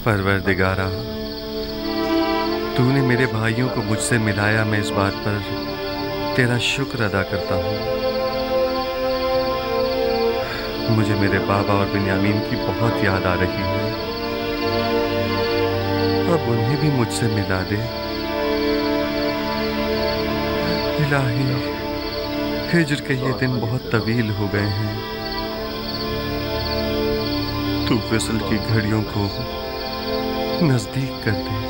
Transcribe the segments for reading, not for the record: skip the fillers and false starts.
परवरदिगारा, तूने मेरे भाइयों को मुझसे मिलाया। मैं इस बात पर तेरा शुक्र अदा करता हूँ। मुझे मेरे बाबा और बिन्यामीन की बहुत याद आ रही है। अब उन्हें भी मुझसे मिला दे। इलाही, हिज्र के ये दिन बहुत तवील हो गए हैं। तू विसल की घड़ियों को नजदीक कर दे।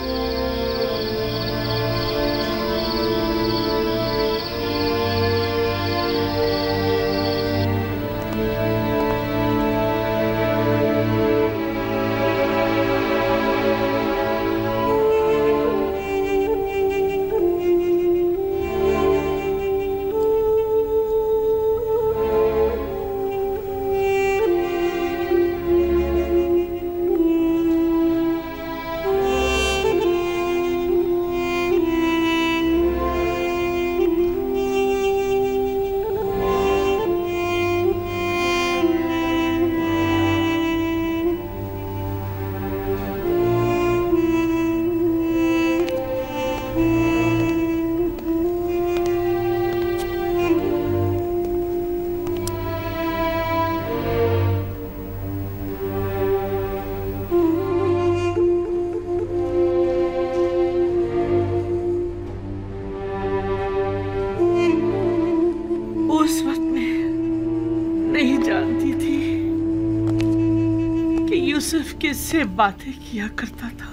किससे बातें किया करता था,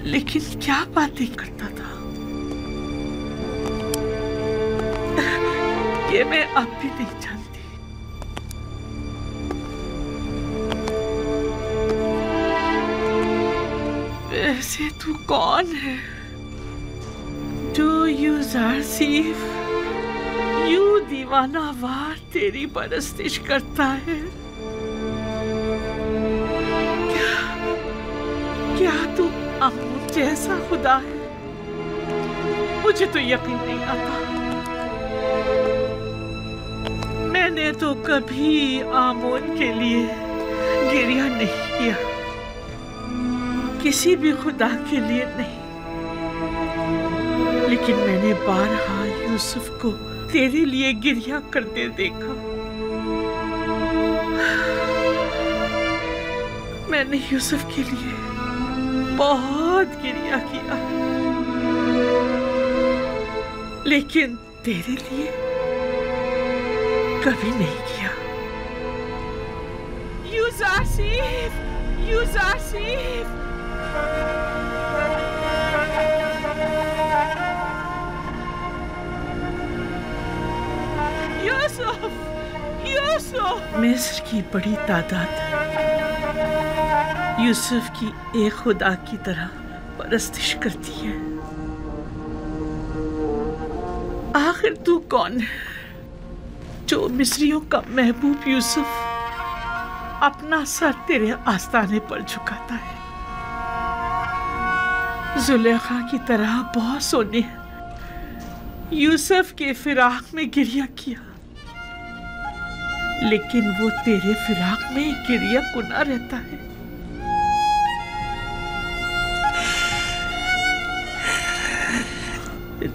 लेकिन क्या बातें करता था ये मैं अब भी नहीं जानती। वैसे तू कौन है जो यूज़ारसीफ यूं दीवाना वार तेरी परस्तिश करता है? क्या तू आमून जैसा खुदा है? मुझे तो यकीन नहीं आता। मैंने तो कभी आमून के लिए गिरिया नहीं किया, किसी भी खुदा के लिए नहीं। लेकिन मैंने बारहा यूसुफ को तेरे लिए गिरिया करते देखा। मैंने यूसुफ के लिए बहुत गिरिया किया, लेकिन तेरे लिए कभी नहीं किया। यूज़ारसीफ, यूज़ारसीफ, यूसुफ, यूसुफ। मिस्र की बड़ी तादाद यूसुफ की एक खुदा की तरह परस्तिश करती है। आखिर तू कौन है जो मिस्रियों का महबूब यूसुफ अपना सर तेरे आस्ताने पर झुकाता है? जुलेखा की तरह बहुत सोने यूसुफ के फिराक में गिरिया किया, लेकिन वो तेरे फिराक में गिरिया कुना रहता है।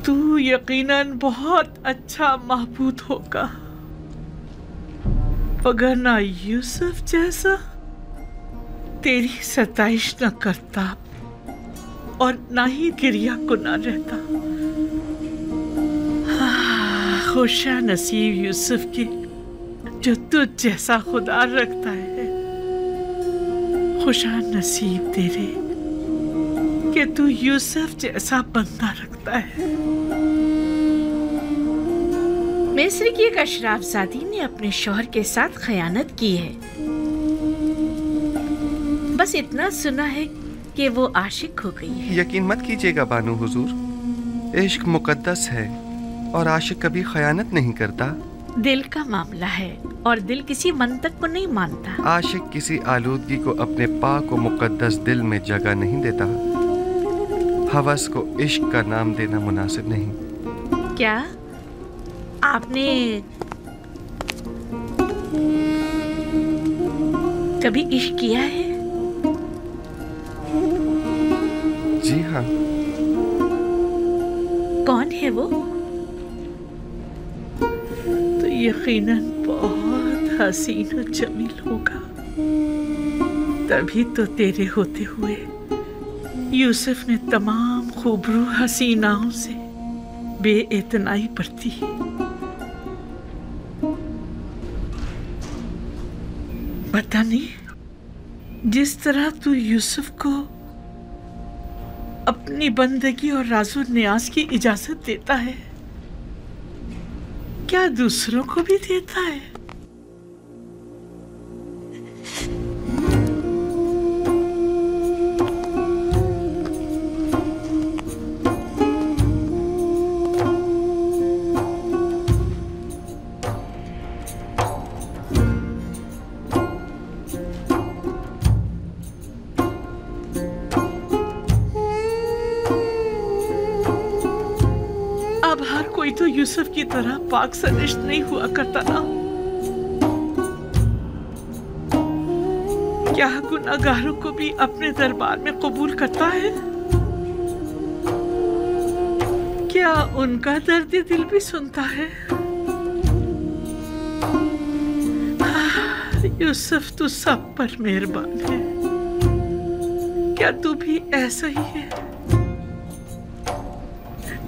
तू यकीनन बहुत अच्छा महबूद होगा, अगर ना यूसुफ जैसा तेरी सताइश न करता और ना ही गिरिया को ना रहता। खुशा नसीब यूसुफ के जो तुझ जैसा खुदा रखता है। खुशा नसीब तेरे कि तू यूसुफ जैसा बंदा रखता है। मिस्र की एक अशराफजादी ने अपने शौहर के साथ खयानत की है। बस इतना सुना है कि वो आशिक हो गई है। यकीन मत कीजिएगा बानो हुजूर, इश्क मुकद्दस है और आशिक कभी खयानत नहीं करता। दिल का मामला है और दिल किसी मंतक को नहीं मानता। आशिक किसी आलूदगी को अपने पाक और मुकद्दस दिल में जगह नहीं देता। हवस को इश्क का नाम देना मुनासिब नहीं। क्या आपने कभी इश्क किया है? जी हाँ। कौन है वो? तो यकीनन बहुत हसीन और जमील होगा। तभी तो तेरे होते हुए यूसुफ ने तमाम खूबरू हसीनाओं से बेइतनाई बरती। पता नहीं, जिस तरह तू यूसुफ को अपनी बंदगी और राजो न्याज की इजाजत देता है, क्या दूसरों को भी देता है? अब हर कोई तो यूसुफ की तरह पाक सरिश्त नहीं हुआ करता ना। क्या गुनाहगारों को भी अपने दरबार में कबूल करता है? क्या उनका दर्द दिल भी सुनता है? यूसुफ तू सब पर मेहरबान है। क्या तू भी ऐसा ही है?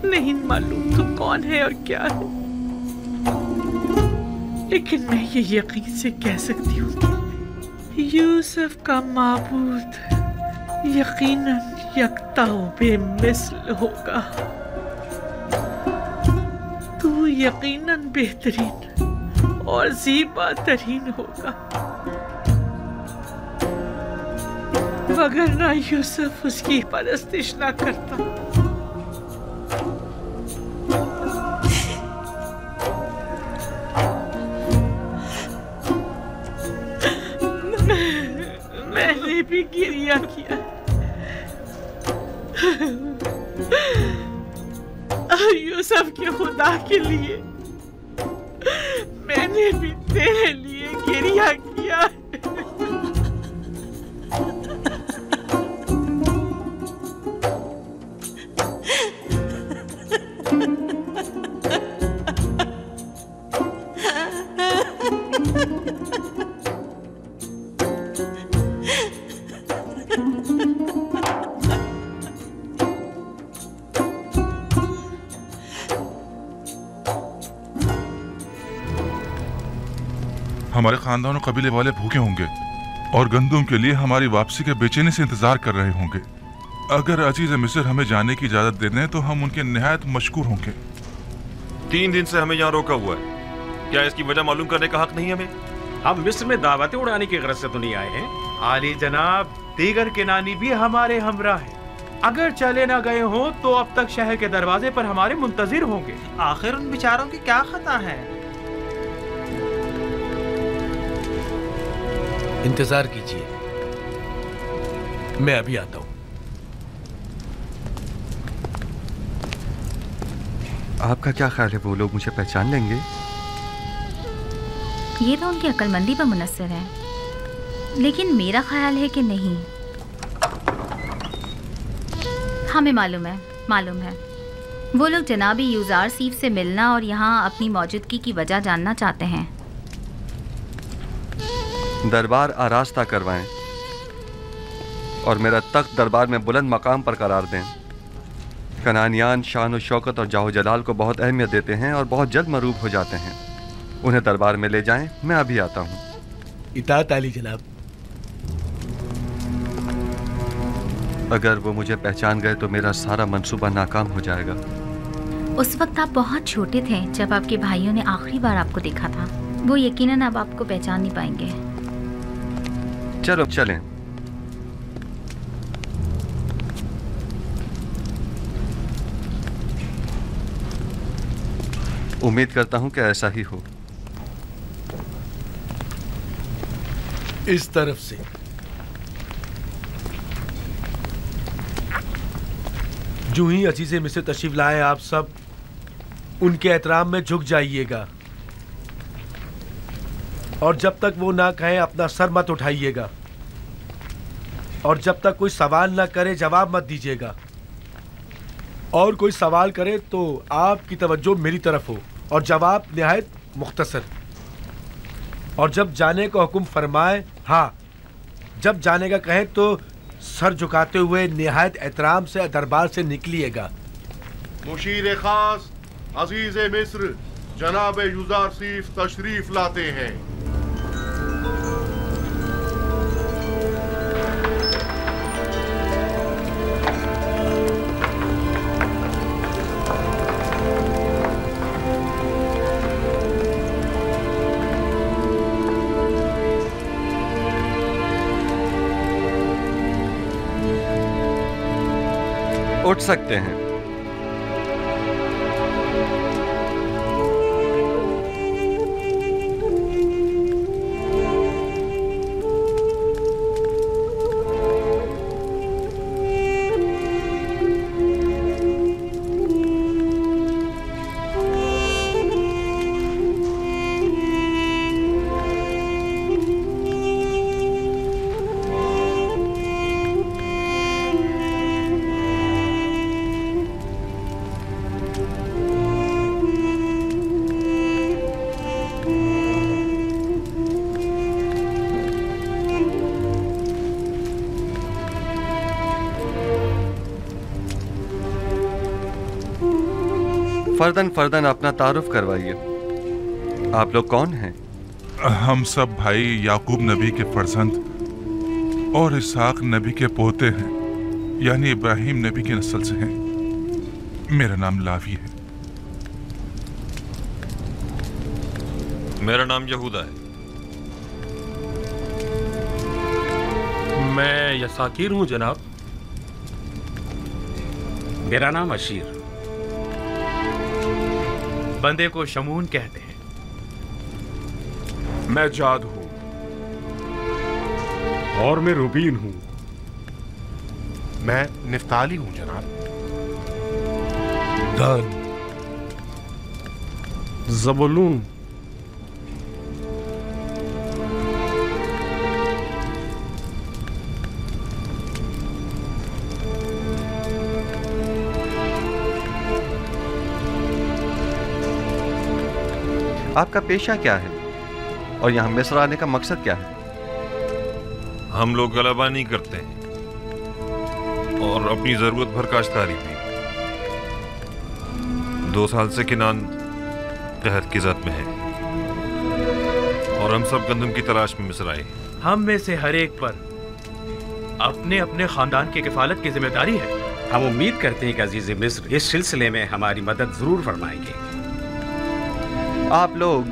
नहीं मालूम तू कौन है और क्या है, लेकिन मैं ये यकीन से कह सकती हूँ कि यूसुफ का माबूद यकीनन यकता बेमिसल होगा। तू यकीनन बेहतरीन और ज़ीबा तरीन होगा, वगरना यूसुफ उसकी परस्तिश ना करता। मैंने भी गिरिया किया, यूसुफ के खुदा के लिए मैंने भी तेरे लिए गिरिया किया। हमारे खानदान और कबीले वाले भूखे होंगे और गंदुम के लिए हमारी वापसी के बेचैनी से इंतजार कर रहे होंगे। अगर अजीज मिस्र हमें जाने की इजाजत दे दें तो हम उनके निहायत मशकूर होंगे। 3 दिन से हमें यहाँ रोका हुआ है, क्या इसकी वजह मालूम करने का हक नहीं हमें? हम मिस्र में दावतें उड़ाने की गरज से तो नहीं आए हैं। आली जनाब, दीगर किनानी भी हमारे हमरा है। अगर चले ना गए हो तो अब तक शहर के दरवाजे पर हमारे मुंतजिर होंगे। आखिर उन बेचारों की क्या खता है? इंतजार कीजिए, मैं अभी आता हूं। आपका क्या ख्याल है, वो लोग मुझे पहचान लेंगे? ये तो उनकी अक्लमंदी पर मुनस्सर है, लेकिन मेरा ख्याल है कि नहीं। हमें मालूम है वो लोग जनाबी यूजार सीफ से मिलना और यहाँ अपनी मौजूदगी की वजह जानना चाहते हैं। दरबार आरास्ता करवाएं और मेरा तख्त दरबार में बुलंद मकाम पर करार दें। कनानियान शान और शौकत और जाहो जलाल को बहुत अहमियत देते हैं और बहुत जल्द मरूब हो जाते हैं। उन्हें दरबार में ले जाएं, मैं अभी आता हूँ। इताअत आली जनाब। अगर वो मुझे पहचान गए तो मेरा सारा मंसूबा नाकाम हो जाएगा। उस वक्त आप बहुत छोटे थे जब आपके भाइयों ने आखिरी बार आपको देखा था। वो यकीनन अब आपको पहचान नहीं पाएंगे। चलो चलें। उम्मीद करता हूं कि ऐसा ही हो। इस तरफ से। जो ही अजीज़े मिस्र तशरीफ लाए, आप सब उनके एहतराम में झुक जाइएगा और जब तक वो ना कहें अपना सर मत उठाइएगा और जब तक कोई सवाल ना करे जवाब मत दीजिएगा। और कोई सवाल करे तो आपकी तवज्जो मेरी तरफ हो और जवाब निहायत मुख्तसर। और जब जाने का हुक्म फरमाए, हाँ जब जाने का कहे तो सर झुकाते हुए निहायत एहतराम से दरबार से निकलिएगा। मुशीर खास अजीज मिस्र जनाब यूजार सीफ तशरीफ लाते हैं। उठ सकते हैं। फर्दन फर्दन अपना तारुफ करवाइए। आप लोग कौन हैं? हम सब भाई याकूब नबी के फर्जंद और इसहाक नबी के पोते हैं, यानी इब्राहिम नबी की नस्ल से हैं। मेरा नाम लावी है। मेरा नाम यहूदा है। मैं यसाकीर हूँ जनाब। मेरा नाम अशीर। बंदे को शमून कहते हैं। मैं जाद हूं। और मैं रुबीन हूँ। मैं निफ्ताली हूं जनाब। दान। ज़बूलून। आपका पेशा क्या है और यहाँ मिस्र आने का मकसद क्या है? हम लोग गलबा नहीं करते हैं और अपनी जरूरत भर काश्तकारी भी। 2 साल से किनान कहत की जद में है और हम सब गंदम की तलाश में मिस्र आए। हम में से हर एक पर अपने अपने खानदान की किफालत की जिम्मेदारी है। हम उम्मीद करते हैं कि अजीज मिस्र इस सिलसिले में हमारी मदद जरूर फरमाएंगे। आप लोग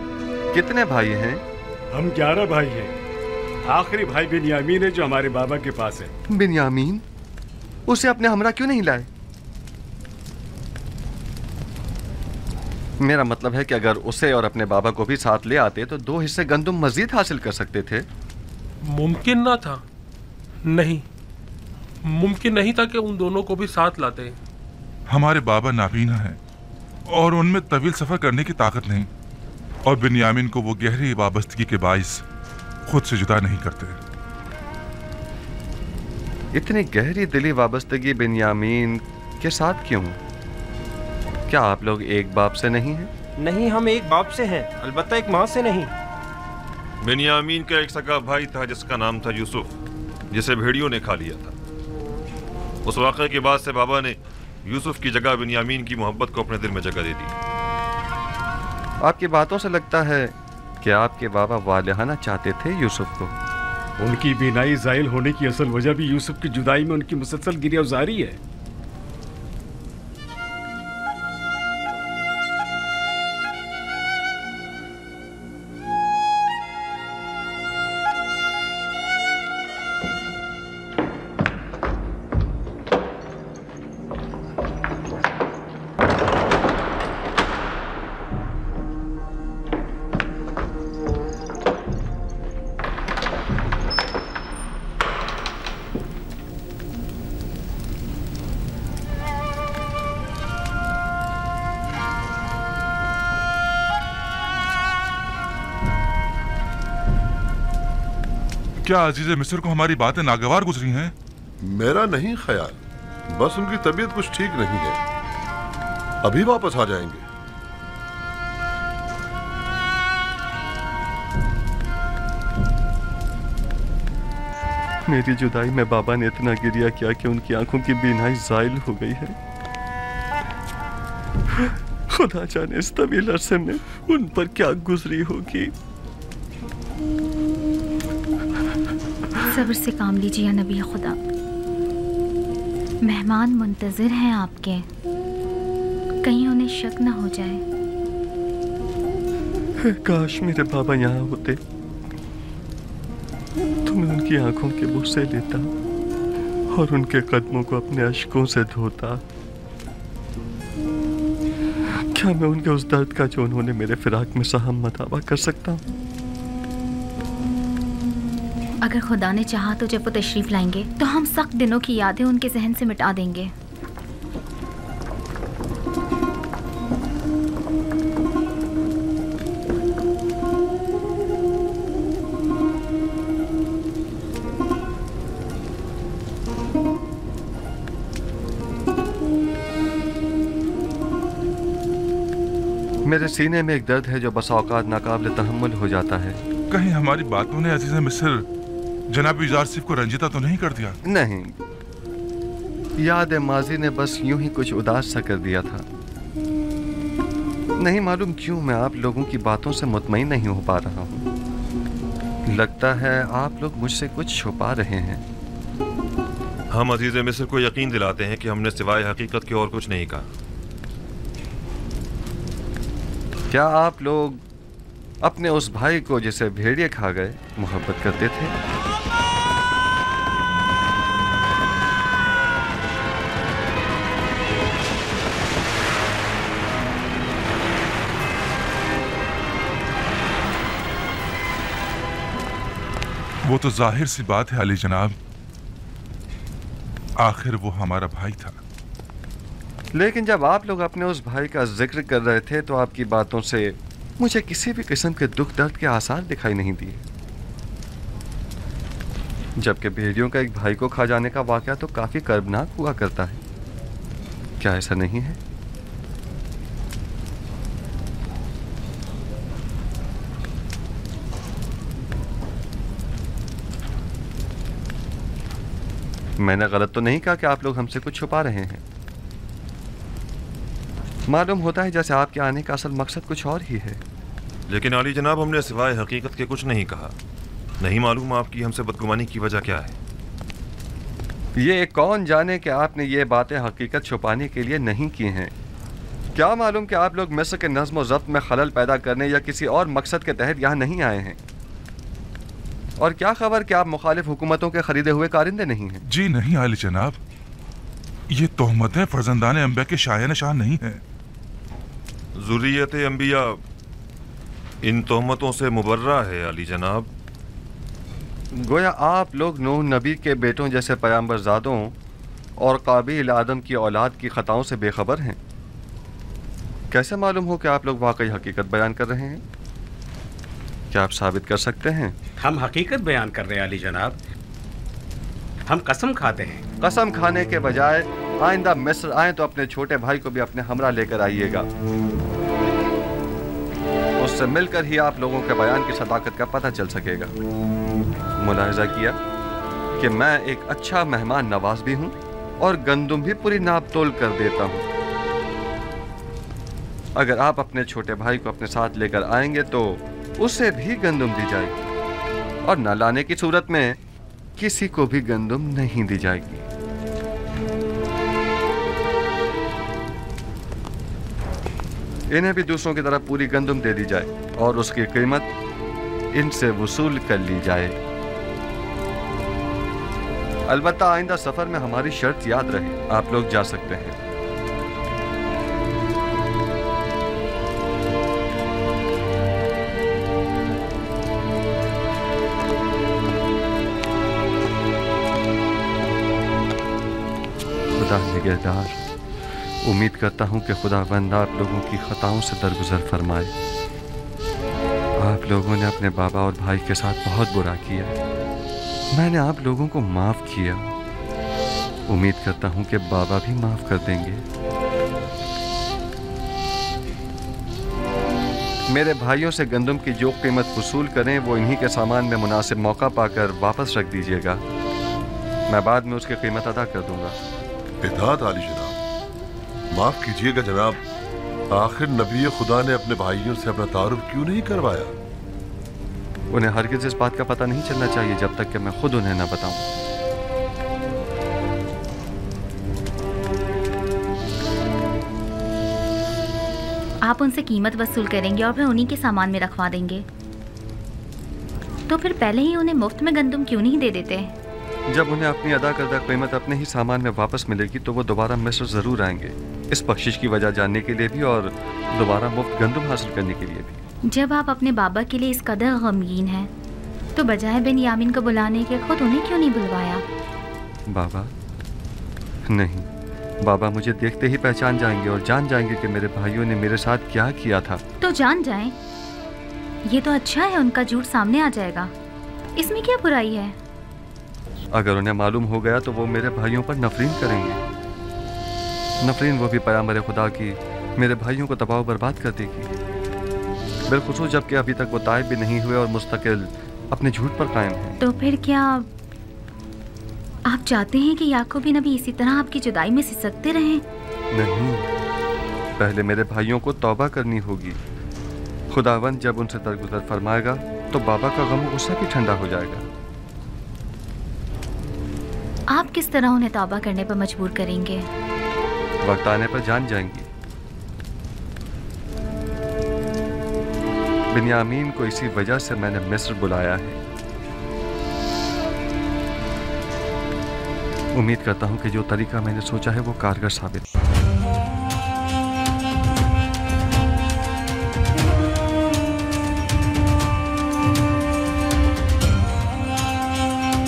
कितने भाई हैं? हम 11 भाई हैं। आखिरी भाई बिन्यामीन है जो हमारे बाबा के पास है। बिन्यामीन? उसे अपने हमरा क्यों नहीं लाए? मेरा मतलब है कि अगर उसे और अपने बाबा को भी साथ ले आते तो 2 हिस्से गंदुम मजीद हासिल कर सकते थे। मुमकिन ना था। नहीं, मुमकिन नहीं था कि उन दोनों को भी साथ लाते। हमारे बाबा नाबीना हैं और उनमें तवील सफर करने की ताकत नहीं, और बिन्यामीन को वो गहरी वाबस्तगी के बाइस खुद से जुदा नहीं करते। इतनी गहरी दिली वाबस्तगी बिन्यामीन के साथ क्यों? क्या आप लोग एक बाप से नहीं हैं? नहीं, हम एक बाप से हैं, अलबत्ता एक माँ से नहीं। बिन्यामीन का एक सगा भाई था जिसका नाम था यूसुफ, जिसे भेड़ियों ने खा लिया था। उस वाक़े के बाद से बाबा ने यूसुफ की जगह बिन्यामीन की मोहब्बत को अपने दिल में जगह दे दी। आपकी बातों से लगता है कि आपके बाबा वालिहाना चाहते थे यूसुफ को। उनकी बीनाई ज़ाइल होने की असल वजह भी यूसुफ की जुदाई में उनकी मुसलसल गिरियावजारी है। क्या अजीज मिस्र को हमारी बातें नागवार गुजरी हैं? मेरा नहीं ख्याल, बस उनकी तबीयत कुछ ठीक नहीं है। अभी वापस आ जाएंगे। मेरी जुदाई में बाबा ने इतना गिरिया किया कि उनकी आंखों की बीनाई ज़ाइल हो गई है। खुदा जाने इस तवील अरसे में उन पर क्या गुजरी होगी। सब्र से काम लीजिए या नबी खुदा, मेहमान मुंतजिर हैं आपके, कहीं उन्हें शक न हो जाए। काश मेरे बाबा यहाँ होते तो मैं उनकी आंखों के बुस्से लेता और उनके कदमों को अपने अश्कों से धोता। क्या मैं उनके उस दर्द का जो उन्होंने मेरे फिराक में सहम मतावा कर सकता हूँ? अगर खुदा ने चाहा तो जब वो तशरीफ लाएंगे तो हम सख्त दिनों की यादें उनके जहन से मिटा देंगे। मेरे सीने में एक दर्द है जो बसा औकात नाकाबिल तहम्मुल हो जाता है। कहीं हमारी बातों ने अजीज़ मिस्र जनाब यूज़ार सीफ को रंजिता तो नहीं कर दिया? नहीं, याद माजी ने बस यूं ही कुछ उदास सा कर दिया था। नहीं मालूम क्यों मैं आप लोगों की बातों से मुतमईन नहीं हो पा रहा हूँ। लगता है आप लोग मुझसे कुछ छुपा रहे हैं। हम अजीज़ मिस्र को यकीन दिलाते हैं कि हमने सिवाय हकीकत के और कुछ नहीं कहा। क्या आप लोग अपने उस भाई को जिसे भेड़िए खा गए मोहब्बत करते थे? वो तो जाहिर सी बात है अली जनाब, आखिर वो हमारा भाई था। लेकिन जब आप लोग अपने उस भाई का जिक्र कर रहे थे तो आपकी बातों से मुझे किसी भी किस्म के दुख दर्द के आसार दिखाई नहीं दिए। जबकि भेड़ियों का एक भाई को खा जाने का वाकया तो काफी कर्बनाक हुआ करता है। क्या ऐसा नहीं है? मैंने गलत तो नहीं कहा कि आप लोग हमसे कुछ छुपा रहे हैं? मालूम होता है जैसे आपके आने का असल मकसद कुछ और ही है। लेकिन आली जनाब, हमने सिवाय हकीकत के कुछ नहीं कहा। नहीं मालूम आपकी हमसे बदगुमानी की वजह क्या है। ये कौन जाने कि आपने ये बातें हकीकत छुपाने के लिए नहीं की हैं। क्या मालूम कि आप लोग मिस्र के नज़्म व ज़ब्त में खलल पैदा करने या किसी और मकसद के तहत यहाँ नहीं आए हैं। और क्या खबर कि आप मुखालिफ हुकूमतों के खरीदे हुए कारिंदे नहीं हैं? जी नहीं आली जनाब, ये तोहमतें फर्जंदान अंबिया के शाया निशान नहीं है। ज़ुर्रियत अंबिया इन तोहमतों से मुबर्रा है अली जनाब। गोया आप लोग नूह नबी के बेटों जैसे पैगंबरज़ादों और काबिल आदम की औलाद की ख़ताओं से बेखबर हैं। कैसे मालूम हो कि आप लोग वाकई हकीकत बयान कर रहे हैं? क्या आप साबित कर सकते हैं? हम हकीकत बयान कर रहे हैं अली जनाब। हम कसम खाते हैं। कसम खाने के बजाय आइंदा मिस्र आए तो अपने छोटे भाई को भी अपने हमरा लेकर आइएगा। उससे मिलकर ही आप लोगों के बयान की सदाकत का पता चल सकेगा। मुलाहिजा किया कि मैं एक अच्छा मेहमान नवाज भी हूँ और गंदुम भी पूरी नाप तोल कर देता हूँ। अगर आप अपने छोटे भाई को अपने साथ लेकर आएंगे तो उसे भी गंदुम दी जाएगी और न लाने की सूरत में किसी को भी गंदुम नहीं दी जाएगी। इन्हें भी दूसरों की तरह पूरी गंदुम दे दी जाए और उसकी कीमत इनसे वसूल कर ली जाए। अलबत्ता आइंदा सफर में हमारी शर्त याद रहे, आप लोग जा सकते हैं। खुदा निगहदार, उम्मीद करता हूँ कि खुदावंद आप लोगों की खताओं से दरगुजर फरमाए। आप लोगों ने अपने बाबा और भाई के साथ बहुत बुरा किया, मैंने आप लोगों को माफ़ किया। उम्मीद करता हूँ कि बाबा भी माफ़ कर देंगे। मेरे भाइयों से गंदम की जो कीमत वसूल करें वो इन्हीं के सामान में मुनासिब मौका पाकर वापस रख दीजिएगा। मैं बाद में उसकी कीमत अदा कर दूंगा। इताअत आली जनाब। माफ कीजिएगा जनाब, आखिर नबी खुदा ने अपने भाइयों से अपना तारुफ क्यों नहीं करवाया? उन्हें हरगिज़ इस बात का पता नहीं चलना चाहिए जब तक कि मैं खुद उन्हें न बताऊं। आप उनसे कीमत वसूल करेंगे और फिर उन्हीं के सामान में रखवा देंगे। तो फिर पहले ही उन्हें मुफ्त में गंदम क्यों नहीं दे देते? जब उन्हें अपनी अदा करदा कीमत अपने ही सामान में वापस मिलेगी तो वो दोबारा मिस्र ज़रूर आएंगे, इस बख्शिश की वजह जानने के लिए भी और दोबारा मुफ्त गंदम हासिल करने के लिए भी। जब आप अपने बाबा के लिए इस कदर गमगीन हैं तो बजाय बिन्यामीन को बुलाने के खुद उन्हें क्यों नहीं बुलवाया? बाबा नहीं, बाबा मुझे देखते ही पहचान जाएंगे और जान जाएंगे कि मेरे भाइयों ने मेरे साथ क्या किया था। तो जान जाएं। ये तो अच्छा है, उनका झूठ सामने आ जाएगा। इसमें क्या बुराई है? अगर उन्हें मालूम हो गया तो वो मेरे भाइयों पर नफरीन करेंगे। नफरीन वो भी पैगंबर खुदा की मेरे भाइयों को तबाह बर्बाद कर देगी, बिलखुसूस जबकि अभी तक वो ताइब भी नहीं हुए और मुस्तकिल अपने झूठ पर कायम हैं। तो फिर क्या आप चाहते हैं कि याकूब भी नबी इसी तरह आपकी जुदाई में सिसकते रहें? नहीं, पहले मेरे भाइयों को तौबा करनी होगी। खुदावंद जब उनसे दरगुजर फरमाएगा तो बाबा का गम गुस्सा भी ठंडा हो जाएगा। आप किस तरह उन्हें तौबा करने पर मजबूर करेंगे? वक्त आने पर जान जाएंगी। बिन्यामीन को इसी वजह से मैंने मिस्र बुलाया है। उम्मीद करता हूं कि जो तरीका मैंने सोचा है वो कारगर साबित